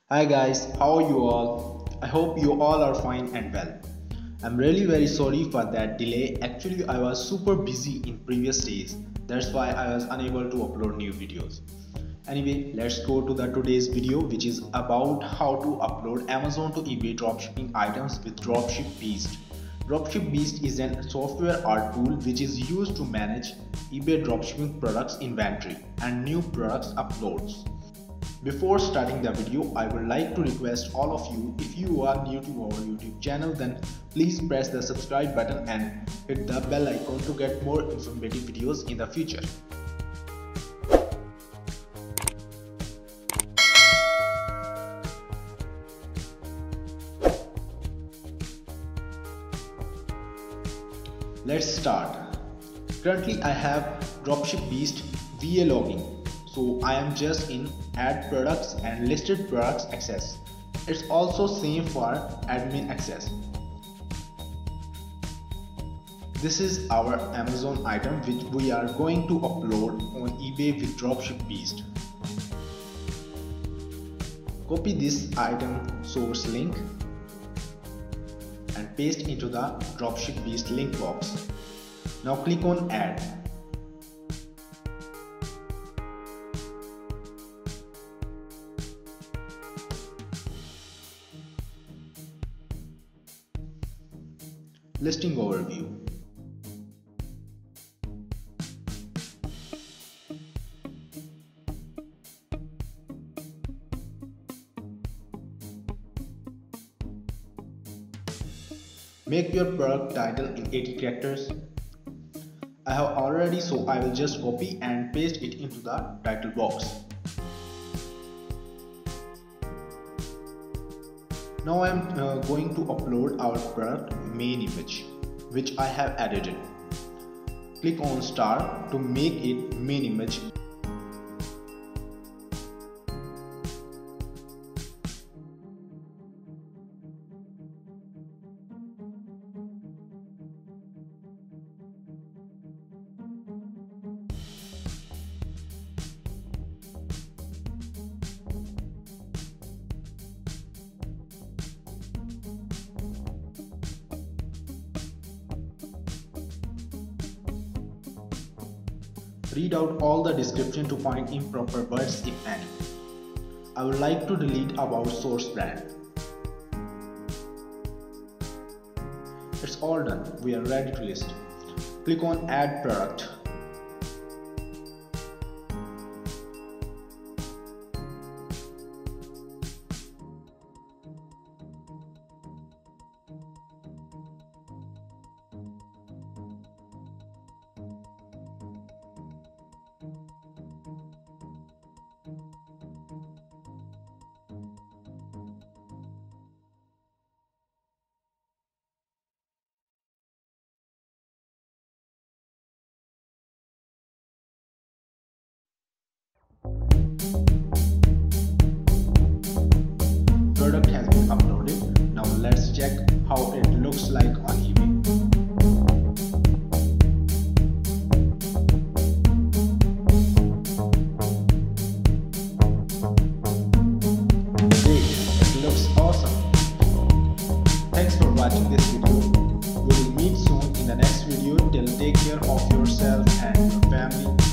Hi guys, how are you all? I hope you all are fine and well. I'm really very sorry for that delay. Actually, I was super busy in previous days. That's why I was unable to upload new videos. Anyway, let's go to the today's video, which is about how to upload Amazon to eBay dropshipping items with Dropship Beast. Dropship Beast is a software or tool which is used to manage eBay dropshipping products inventory and new products uploads. Before starting the video, I would like to request all of you, if you are new to our YouTube channel, then please press the subscribe button and hit the bell icon to get more informative videos in the future. Let's start. Currently I have Dropship Beast VA login. So I am just in add products and listed products access. It's also same for admin access. This is our Amazon item which we are going to upload on eBay with Dropship Beast. Copy this item source link and paste into the Dropship Beast link box. Now click on add. Listing overview. Make your product title in 80 characters. I have already, so I will just copy and paste it into the title box. Now I am going to upload our product main image, which I have edited. Click on star to make it main image. Read out all the description to find improper words if any. I would like to delete about source brand. It's all done. We are ready to list. Click on add product. Product has been uploaded. Now let's check how it looks like on eBay. Great, it looks awesome. Thanks for watching this video. We will meet soon in the next video. Till take care of yourself and your family.